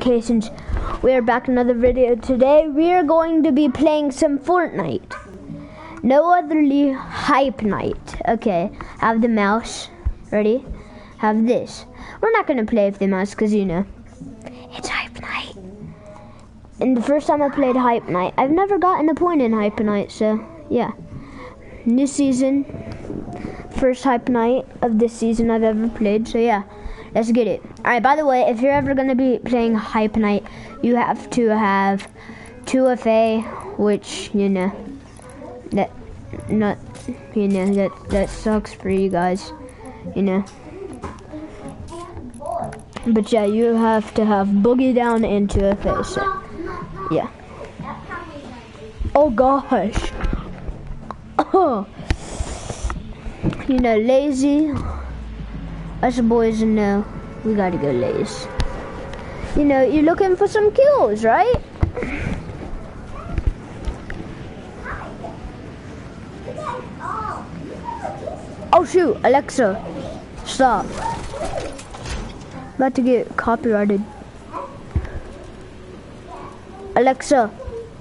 notifications. We are back in another video. Today we are going to be playing some Fortnite. No otherly Hype Night. Okay, have the mouse. Ready? Have this. We're not going to play with the mouse because you know, it's Hype Night. And the first time I played Hype Night, I've never gotten a point in Hype Night, so yeah. New season, first Hype Night of this season I've ever played, so yeah. Let's get it. Alright, by the way, if you're ever going to be playing Hype Night, you have to have 2FA, which, you know, that sucks for you guys, you know. But yeah, you have to have Boogie Down and 2FA, so, yeah. Oh gosh. Oh. You know, lazy. Us boys know we gotta go lazy. You know, you're looking for some kills, right? Oh shoot, Alexa, stop. About to get copyrighted. Alexa,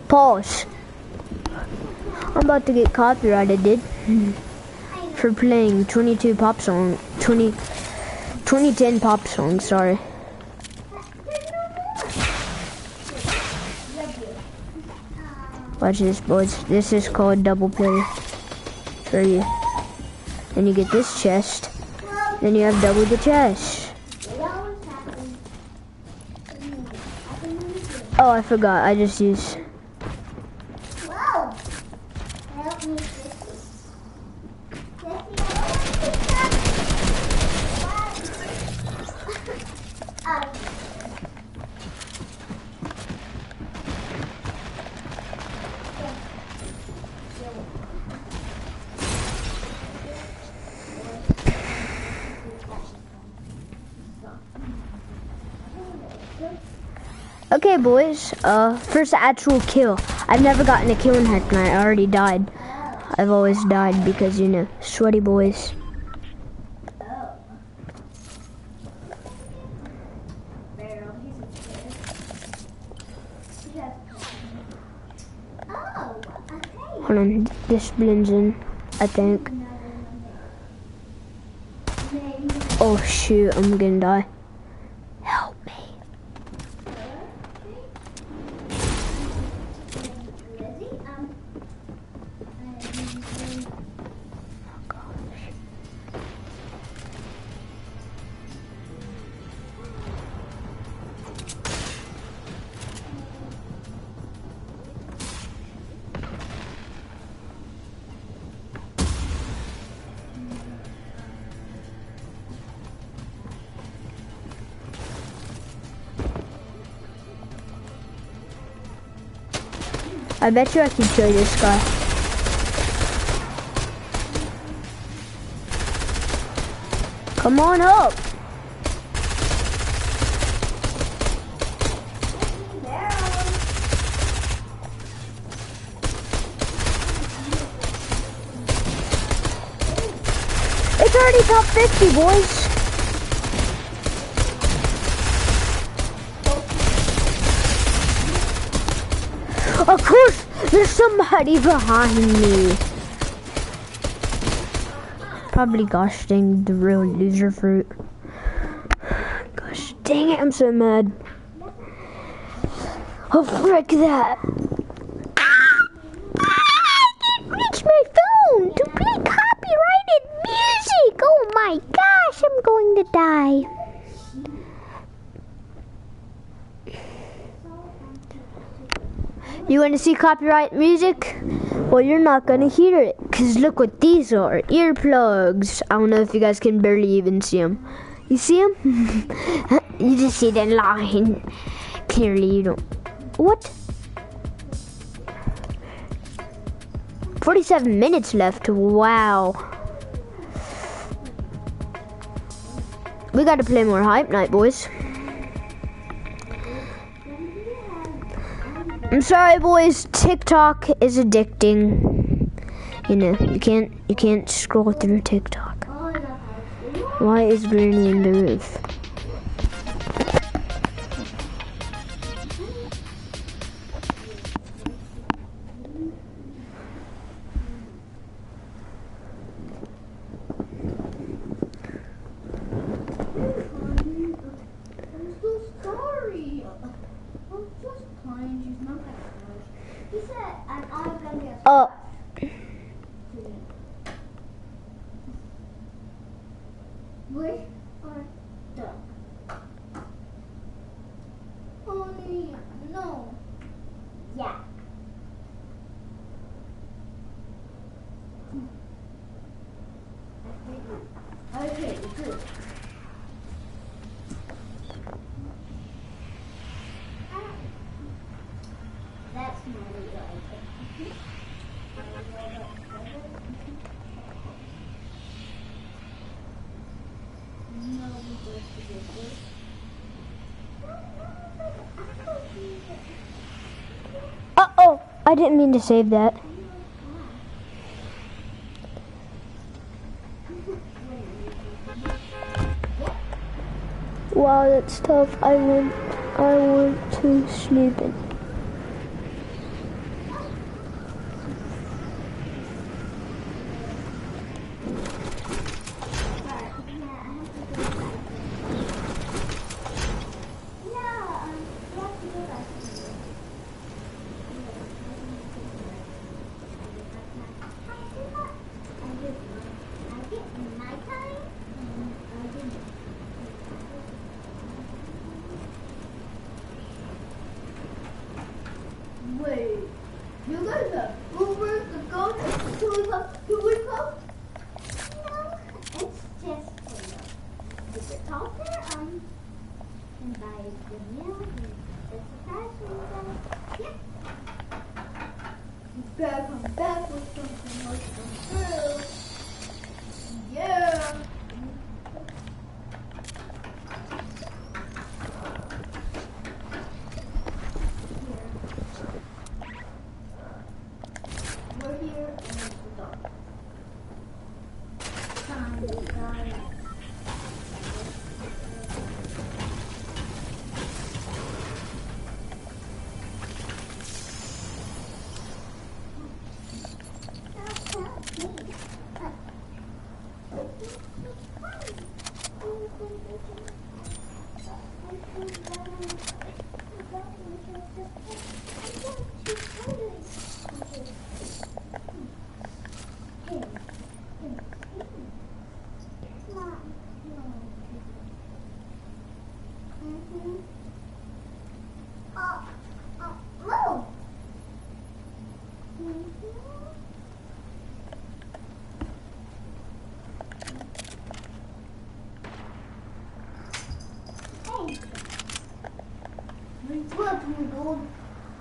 pause. I'm about to get copyrighted, dude. For playing 2010 pop songs, sorry. Watch this, boys. This is called double play for you. Then you get this chest. Then you have double the chest. Oh, I forgot. I just used. Okay, boys, first actual kill. I've never gotten a kill in Hype Night. I already died. I've always died because, you know, sweaty boys. Hold on, this blends in, I think. Oh shoot, I'm gonna die. Help me. I bet you I can kill this guy. Come on up. It's already top 50, boys. Of course, there's somebody behind me. Probably gosh dang the real loser fruit. Gosh dang it, I'm so mad. Oh frick that. I can't reach my phone to play copyrighted music. Oh my gosh, I'm going to die. You want to see copyright music? Well, you're not going to hear it, because look what these are. Earplugs. I don't know if you guys can barely even see them. You see them? You just see the line. Clearly you don't. What? 47 minutes left. Wow. We got to play more Hype Night, boys. I'm sorry, boys. TikTok is addicting. You know, you can't scroll through TikTok. Why is Granny in the roof? No. Yeah. Okay, good. That's my idea. Uh-oh, I didn't mean to save that. Wow, that's tough. I want to sleep in. Wait, you guys are Uber to go to wake up? No, it's just if it's out there, and buy the meal, it's a surprise for you guys. Yep. You better come back with something like some food. Yeah. We're here and it's the dog. Time to die.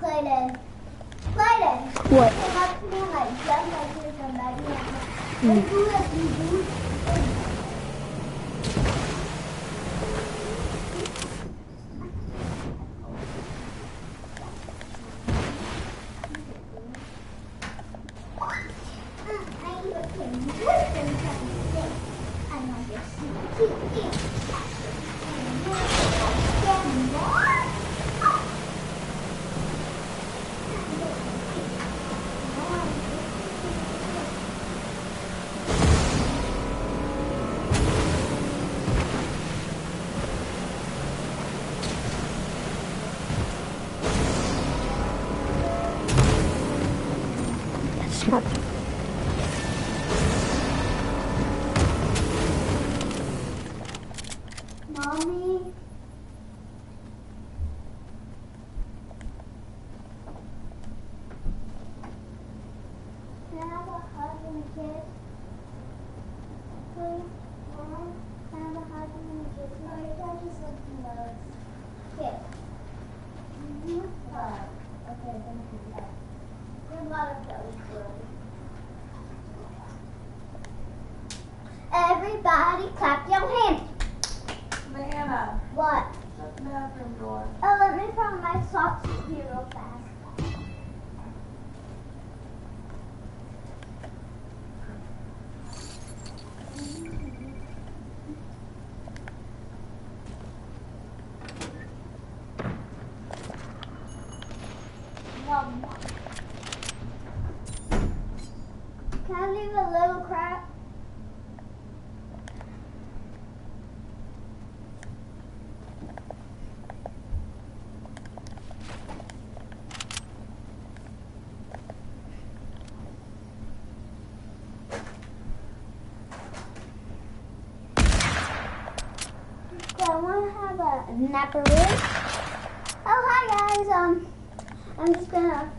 Clayton. What? That's not. Mommy. Can I have a hug and a kiss? Please? Mom? Can I have a hug and a kiss? No, your dad just looking loves. Kiss. Okay, thank you. Good luck, Billy. Everybody clap your hands. Diana, What? shut the bathroom door. Oh, let me put my socks here real fast. Can I leave a little crack? So I want to have a napper. Oh, hi guys. I'm just gonna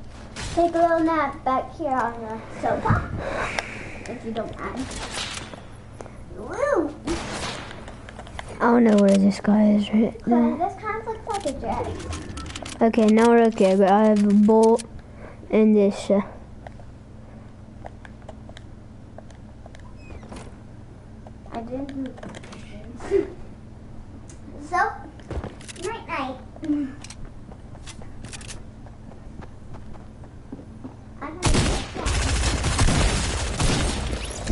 take a little nap back here on the sofa, if you don't mind. Woo! I don't know where this guy is right now. This kind of looks like a jet. Okay, now we're okay, but I have a bolt and this. I didn't. So, night night.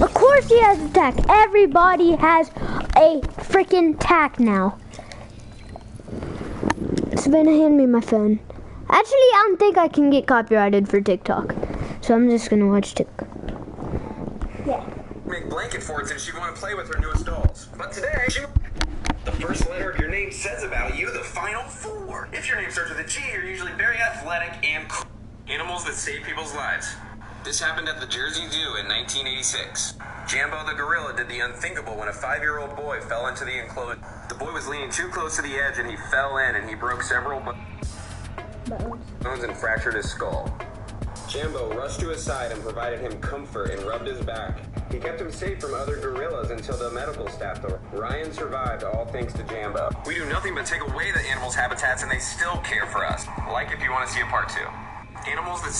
Of course he has a tack. Everybody has a freaking tack now. Savannah, hand me my phone. Actually, I don't think I can get copyrighted for TikTok. So I'm just gonna watch TikTok. Yeah. Make blanket forts and she'd want to play with her newest dolls. But today, the first letter of your name says about you the final four. If your name starts with a G, you're usually very athletic and cool. Animals that save people's lives. This happened at the Jersey Zoo in 1986. Jambo the gorilla did the unthinkable when a 5-year-old boy fell into the enclosure. The boy was leaning too close to the edge and he fell in and he broke several bones and fractured his skull. Jambo rushed to his side and provided him comfort and rubbed his back. He kept him safe from other gorillas until the medical staff arrived. Ryan survived, all thanks to Jambo. We do nothing but take away the animals' habitats and they still care for us. Like if you want to see a part 2. Animals that...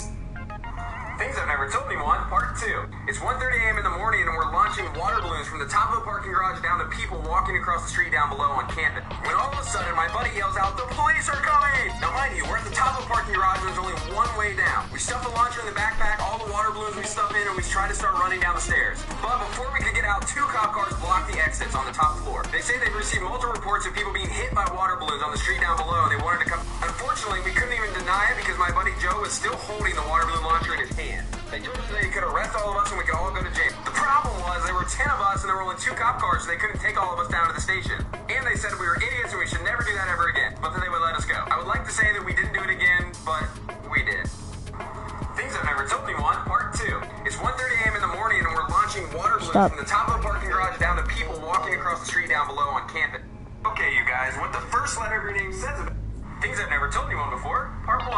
Things I've never told anyone, part 2. It's 1:30 a.m. in the morning and we're launching water balloons from the top of the parking garage down to people walking across the street down below on campus. When all of a sudden my buddy yells out, "The police are coming!" Now mind you, we're at the top of the parking garage and there's only one way down. We stuff the launcher in the backpack, all the water balloons we stuff in, and we try to start running down the stairs. But before we could get out, 2 cop cars blocked the exits on the top floor. They say they've received multiple reports of people being hit by water balloons on the street down below and they wanted to come. Unfortunately, we couldn't even deny it because my buddy Joe was still holding the water balloon launcher in his hand. They told us they could arrest all of us and we could all go to jail. The problem was there were 10 of us and there were only 2 cop cars, so they couldn't take all of us down to the station. And they said we were idiots and we should never do that ever again. But then they would let us go. I would like to say that we didn't do it again, but we did. Things I've never told anyone, part 2. It's 1:30 a.m. in the morning and we're launching water balloons from the top of the parking garage down to people walking across the street down below on campus. Okay, you guys, what the first letter of your name says about things I've never told anyone before, part 1.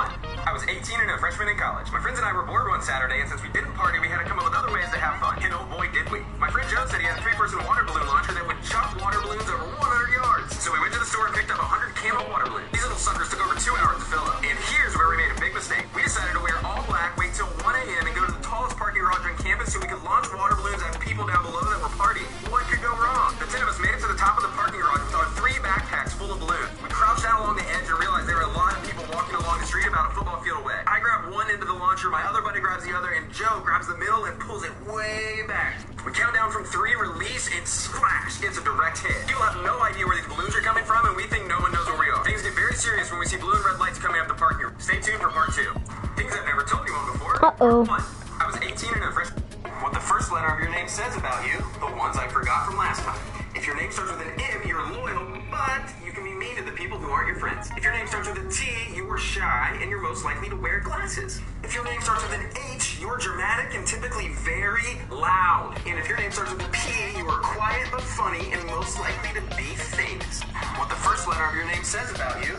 I was 18 and a freshman in college. My friends and I were bored one Saturday, and since we didn't party, we had to come up with other ways to have fun. And oh boy, did we. My friend Joe said he had a 3-person water balloon launcher that would chuck water balloons over 100 yards. So we went to the store and picked up 100 Camel water balloons. These little suckers took over 2 hours to fill up. And here's where we made a big mistake. We decided to wear all black, wait till 1 a.m. and go to the tallest parking garage on campus so we could launch water balloons at people down below that were partying. What could go wrong? The 10 of us made it to the top of the parking garage with our 3 backpacks full of balloons. We crouched down along the edge and realized there were a lot of people walking along the street about a football field away. I grabbed one end of the launcher, my other buddy grabs the other, and Joe grabs the middle and pulls it way back. We count down from 3, release, and splash! It's a direct hit. People have no idea where these balloons are coming from, and we think no one knows where we are. Things get very serious when we see blue and red lights coming up the parking. Stay tuned for part 2. Things I've never told anyone before. Uh-oh. Part 1. I was 18 and a freshman. What the first letter of your name says about you, the ones I forgot from last time. If your name starts with an M, you're loyal, but you can be mean to the people who aren't your friends. If your name starts with a T, you are shy, and you're most likely to wear glasses. If your name starts with an H, you're dramatic and typically very loud. And if your name starts with a P, you are quiet but funny and most likely to be famous. What the first letter of your name says about you.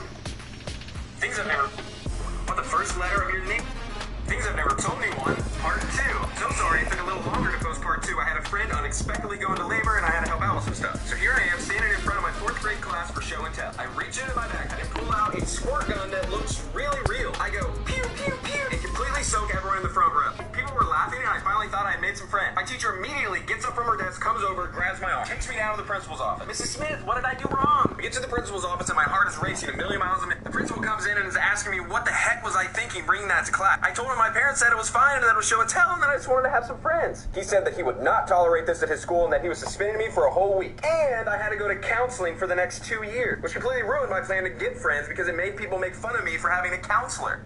Things I've never... What the first letter of your name... Things I've never told anyone, part 2. So sorry it took a little longer to post part 2. I had a friend unexpectedly go into labor and I had to help out with some stuff. So here I am standing in front of my 4th grade class for show and tell. I reach into my backpack and pull out a squirt gun that looks really real. I go pew pew pew and completely soak everyone in the front row. People were laughing and I finally thought I had made some friends. My teacher immediately gets up from her desk, comes over, grabs my arm, takes me down to the principal's office. Mrs. Smith, what did I do wrong? We get to the principal's office and my heart is racing a million miles a minute. The principal comes in and is asking me what the heck was I thinking bringing that to class. I told him my parents said it was fine and that it was show and tell and that I just wanted to have some friends. He said that he would not tolerate this at his school and that he was suspending me for a whole week. And I had to go to counseling for the next 2 years, which completely ruined my plan to get friends because it made people make fun of me for having a counselor.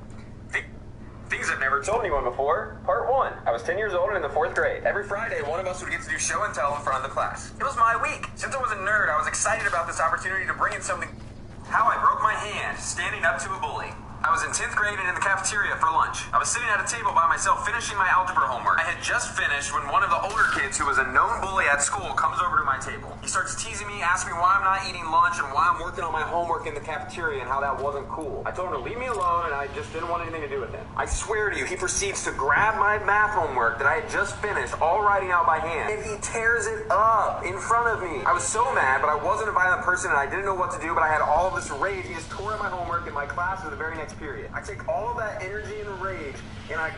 Things I've never told anyone before. Part 1. I was 10 years old and in the 4th grade. Every Friday, one of us would get to do show and tell in front of the class. It was my week. Since I was a nerd, I was excited about this opportunity to bring in something. How I broke my hand standing up to a bully. I was in 10th grade and in the cafeteria for lunch. I was sitting at a table by myself finishing my algebra homework. I had just finished when one of the older kids who was a known bully at school comes over to my table. He starts teasing me, asking me why I'm not eating lunch and why I'm working on my homework in the cafeteria and how that wasn't cool. I told him to leave me alone and I just didn't want anything to do with it. I swear to you, he proceeds to grab my math homework that I had just finished, all writing out by hand, and he tears it up in front of me. I was so mad, but I wasn't a violent person and I didn't know what to do, but I had all of this rage. He just tore up my homework in my class for the very next period. I take all of that energy and rage and I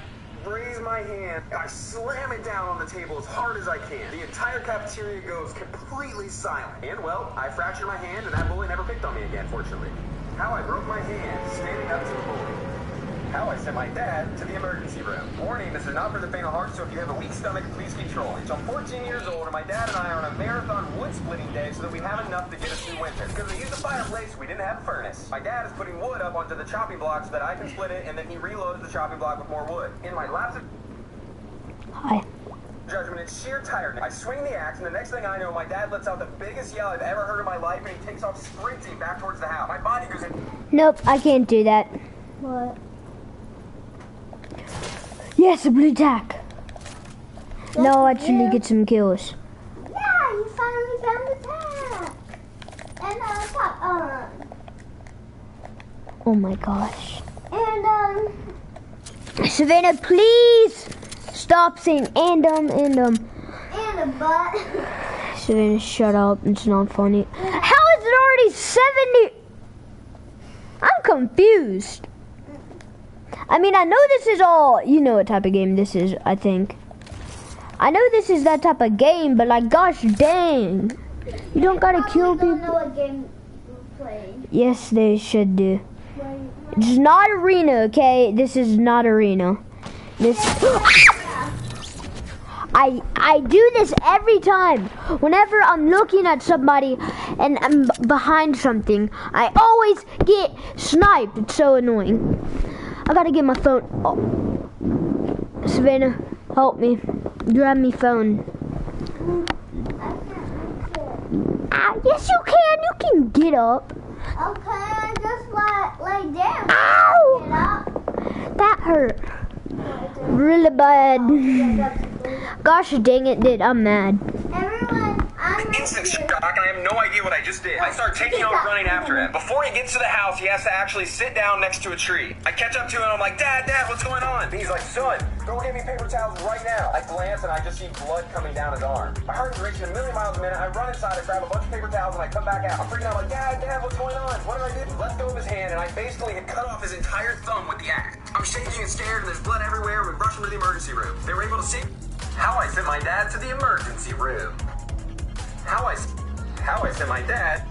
raise my hand and I slam it down on the table as hard as I can. The entire cafeteria goes completely silent. And well, I fractured my hand and that bully never picked on me again, fortunately. How I broke my hand standing up to the bully. How I sent my dad to the emergency room. Warning, this is not for the faint of heart, so if you have a weak stomach, please keep trolling. So I'm 14 years old, and my dad and I are on a marathon wood splitting day so that we have enough to get us through winter. Because we used a fireplace, we didn't have a furnace. My dad is putting wood up onto the chopping block so that I can split it, and then he reloads the chopping block with more wood. In my lapse of judgment, it's sheer tiredness. I swing the axe, and the next thing I know, my dad lets out the biggest yell I've ever heard in my life, and he takes off sprinting back towards the house. My body goes in. Nope, I can't do that. What? Yes, a blue tack. No, actually get some kills. Yeah, you finally found the tag. And top. Oh my gosh. And Savannah, please stop saying and and a butt. Savannah, shut up. It's not funny. How is it already 70? I'm confused. I mean, I know this is all, you know what type of game this is, I think. I know this is that type of game, but like, gosh dang. You don't gotta kill people. I don't know what game we're playing. Yes, they should do. It's not arena, okay? This is not arena. This. I do this every time. Whenever I'm looking at somebody and I'm behind something, I always get sniped. It's so annoying. I gotta get my phone. Oh. Savannah, help me. Grab me phone. Yes, you can. You can get up. Okay, I just lay down. Ow! Get up. That hurt. Really bad. Gosh dang it, dude. I'm mad. Everyone, I'm Instant shock, and I have no idea what I just did. I start taking off running after him. Before he gets to the house, he has to actually sit down next to a tree. I catch up to him, I'm like, Dad, what's going on? And he's like, son, go get me paper towels right now. I glance, and I just see blood coming down his arm. My heart is racing a million miles a minute. I run inside, I grab a bunch of paper towels, and I come back out. I'm freaking out, like, Dad, what's going on? What did I do? Let go of his hand, and I basically had cut off his entire thumb with the axe. I'm shaking and scared, and there's blood everywhere. We rush him to the emergency room. They were able to save. How I sent my dad to the emergency room. How I sent my dad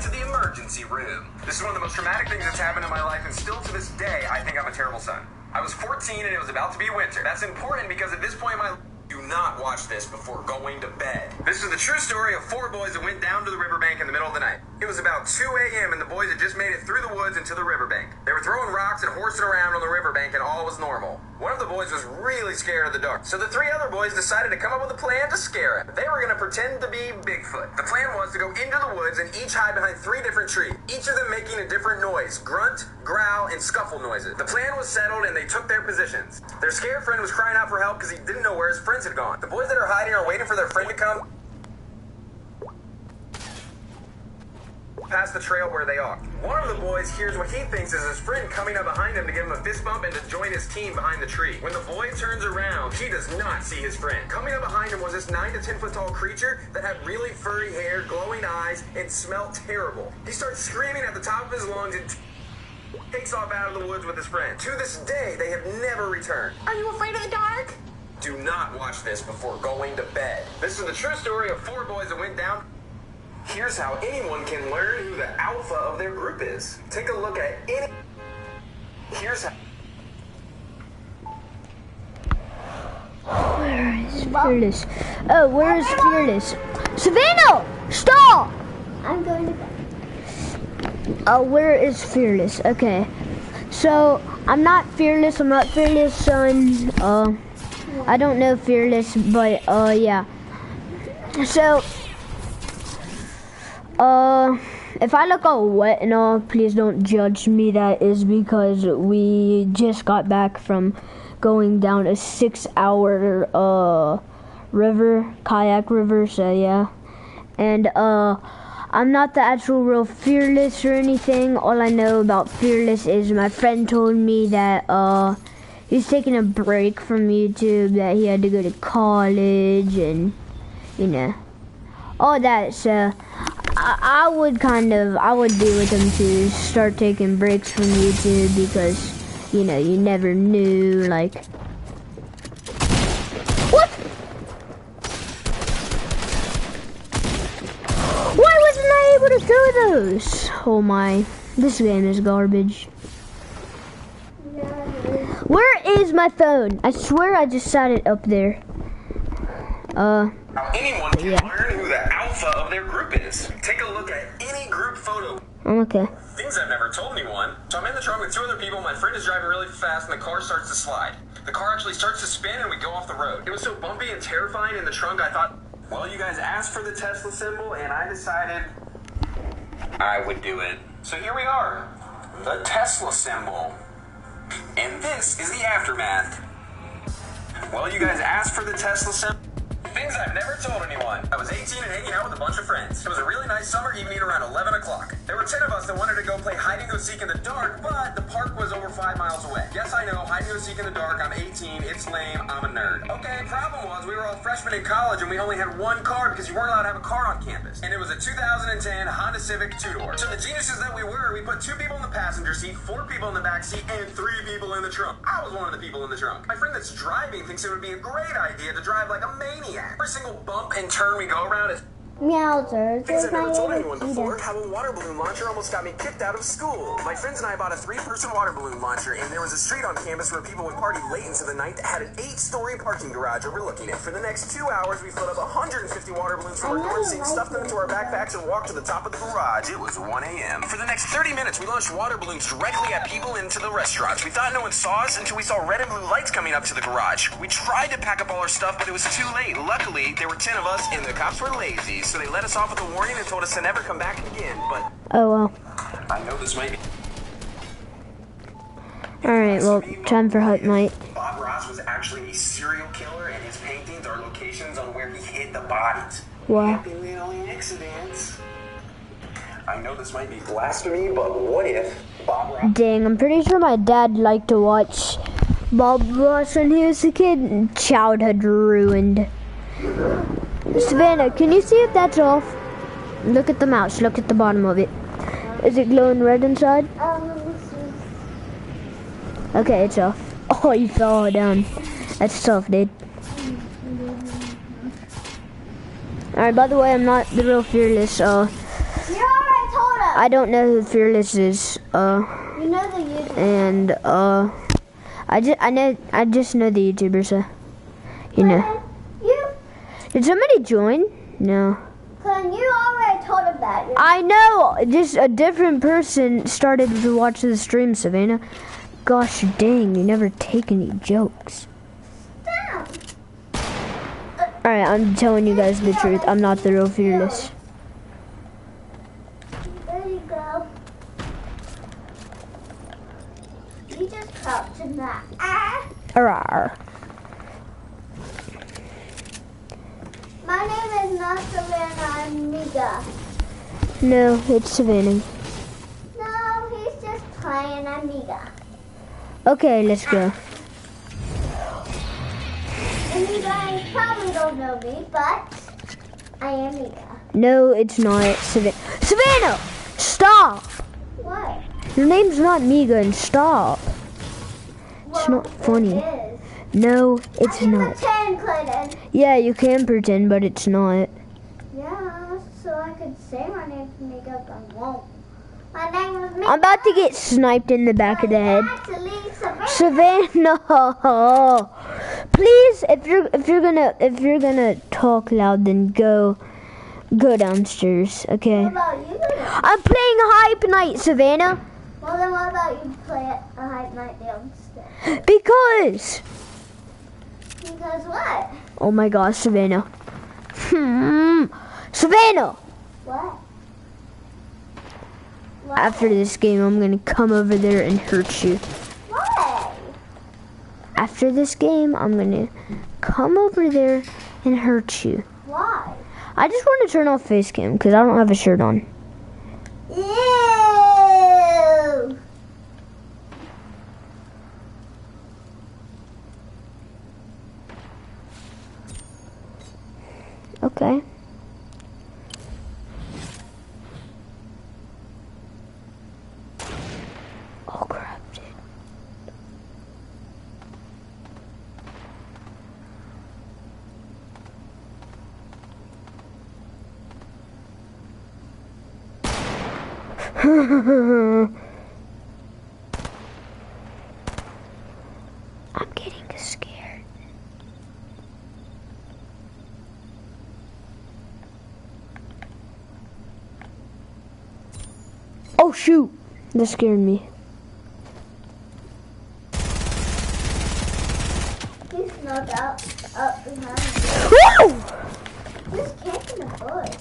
to the emergency room. This is one of the most traumatic things that's happened in my life, and still to this day, I think I'm a terrible son. I was 14 and it was about to be winter. That's important because at this point in my life, do not watch this before going to bed. This is the true story of 4 boys that went down to the riverbank in the middle of the night. It was about 2 a.m. and the boys had just made it through the woods into the riverbank. They were throwing rocks and horsing around on the riverbank and all was normal. One of the boys was really scared of the dark, so the 3 other boys decided to come up with a plan to scare him. They were going to pretend to be Bigfoot. The plan was to go into the woods and each hide behind 3 different trees, each of them making a different noise: grunt, growl, and scuffle noises. The plan was settled and they took their positions. Their scared friend was crying out for help because he didn't know where his friends had gone. The boys that are hiding are waiting for their friend to come past the trail where they are. One of the boys hears what he thinks is his friend coming up behind him to give him a fist bump and to join his team behind the tree. When the boy turns around, he does not see his friend. Coming up behind him was this 9 to 10 foot tall creature that had really furry hair, glowing eyes, and smelled terrible. He starts screaming at the top of his lungs and takes off out of the woods with his friend. To this day, they have never returned. Are you afraid of the dark? Do not watch this before going to bed. This is the true story of 4 boys that went down. Here's how anyone can learn who the alpha of their group is. Take a look at any. Here's how. Where is Fearless? Oh, where is Fearless? Savannah! Stop! I'm going to bed. Oh, where is Fearless? Okay. So, I'm not Fearless, son. I don't know Fearless, but, yeah. So, if I look all wet and all, please don't judge me. That is because we just got back from going down a 6-hour kayak river, so yeah. And I'm not the actual real Fearless or anything. All I know about Fearless is my friend told me that he's taking a break from YouTube, that he had to go to college and, you know, all that. So I would be with him to start taking breaks from YouTube because, you know, you never knew, like. What? Why wasn't I able to throw those? Oh my, this game is garbage. Where is my phone? I swear I just sat it up there. Anyone can learn who the alpha of their group is. Take a look at any group photo. Okay. Things I've never told anyone. So I'm in the trunk with 2 other people. My friend is driving really fast and the car starts to slide. The car actually starts to spin and we go off the road. It was so bumpy and terrifying in the trunk, I thought, well, you guys asked for the Tesla symbol and I decided I would do it. So here we are, the Tesla symbol. And this is the aftermath. Well, you guys asked for the Tesla symbol. Things I've never told anyone. I was 18 and hanging out with a bunch of friends. It was a really nice summer evening around 11 o'clock. There were 10 of us that wanted to go play hide-and-go-seek in the dark, but the park was over 5 miles away. Yes, I know, hide-and-go-seek in the dark, I'm 18, it's lame, I'm a nerd. Okay, problem was we were all freshmen in college and we only had 1 car because you weren't allowed to have a car on campus. And it was a 2010 Honda Civic 2-door. So the geniuses that we were, we put 2 people in the passenger seat, 4 people in the back seat, and 3 people in the trunk. I was one of the people in the trunk. My friend that's driving thinks it would be a great idea to drive like a maniac. Every single bump and turn we go around is Meowser. things I've never told anyone before. How a water balloon launcher almost got me kicked out of school. My friends and I bought a 3-person water balloon launcher, and there was a street on campus where people would party late into the night that had an 8-story parking garage overlooking it. For the next 2 hours, we filled up 150 water balloons from our dorm seats, stuffed them into our backpacks, and walked to the top of the garage. It was 1 a.m. For the next 30 minutes, we launched water balloons directly at people into the restaurants. We thought no one saw us until we saw red and blue lights coming up to the garage. We tried to pack up all our stuff, but it was too late. Luckily, there were 10 of us, and the cops were lazy, so they let us off with a warning and told us to never come back again, but Oh well. I know this might be. Alright, well, time for Hype Night. Bob Ross was actually a serial killer, and his paintings are locations on where he hid the bodies. Wow. Happy little accidents. I know this might be blasphemy, but what if Bob Ross... Dang, I'm pretty sure my dad liked to watch Bob Ross when he was a kid. Childhood ruined. Savannah, can you see if that's off? Look at the mouse. Look at the bottom of it. Is it glowing red inside? Okay, it's off. Oh, you fell down. That's tough, dude. Alright, by the way, I'm not the real Fearless. You already told us. I don't know who Fearless is. You know the YouTuber. And I just know the YouTuber, so you know. Did somebody join? No. Cause you already told him that. I know. Just a different person started to watch the stream, Savannah. Gosh dang, you never take any jokes. Stop. Alright, I'm telling you guys the truth. I'm not the real Fearless. There you go. You just talked to my ass. Arrgh. My name is not Savannah Amiga. No, it's Savannah. No, he's just playing Amiga. Okay, let's go. And you guys probably don't know me, but I am Amiga. No, it's not Savannah. Savannah! Stop! What? Your name's not Megan. Stop. It's not funny. It is. No, it's I can not. pretend, Clinton. Yeah, you can pretend, but it's not. Yeah, so I could say my name's Amiga, but I won't. My name is Amiga. I'm about to get sniped in the back of the head. Actually, Savannah. Savannah, please, if you're gonna talk loud, then go downstairs, okay? What about you? I'm playing Hype Night, Savannah. Well, then what about you play a Hype Night downstairs? Because what? oh my gosh, Savannah. Savannah, What? After this game, I'm gonna come over there and hurt you. Why? After this game, I'm gonna come over there and hurt you. Why? I just want to turn off face cam because I don't have a shirt on. Ew. Okay. Oh crap, dude. I'm getting scared. Oh shoot! That scared me. He's snuck up behind me. Woo! Who's kicking the bush?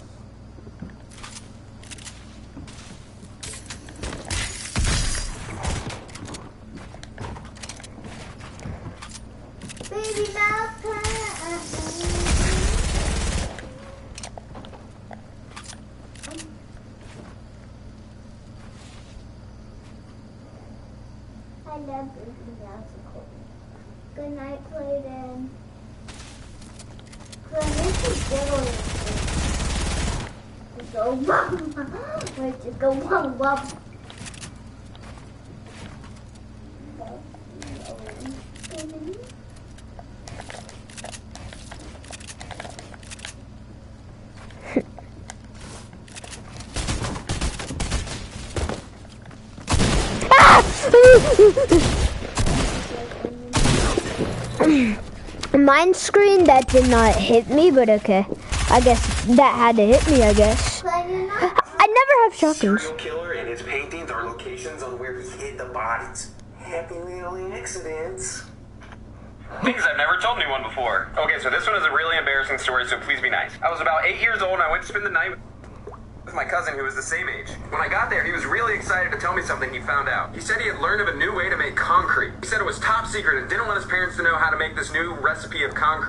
Baby mouse I love Baby Mouse. Good night, Clayton. Just go wum. Wait, just go wum wum. Mine screen that did not hit me, but okay. I guess that had to hit me, I guess. I never have shotguns. Serial killer and his paintings are locations on where he hid the bodies. Happy little accidents. Things I've never told anyone before. Okay, so this one is a really embarrassing story, so please be nice. I was about 8 years old and I went to spend the night with my cousin who was the same age. When I got there, he was really excited to tell me something he found out. He said he had learned of a new way to make concrete. He said it was top secret and didn't want his parents to know how to make this new recipe of concrete.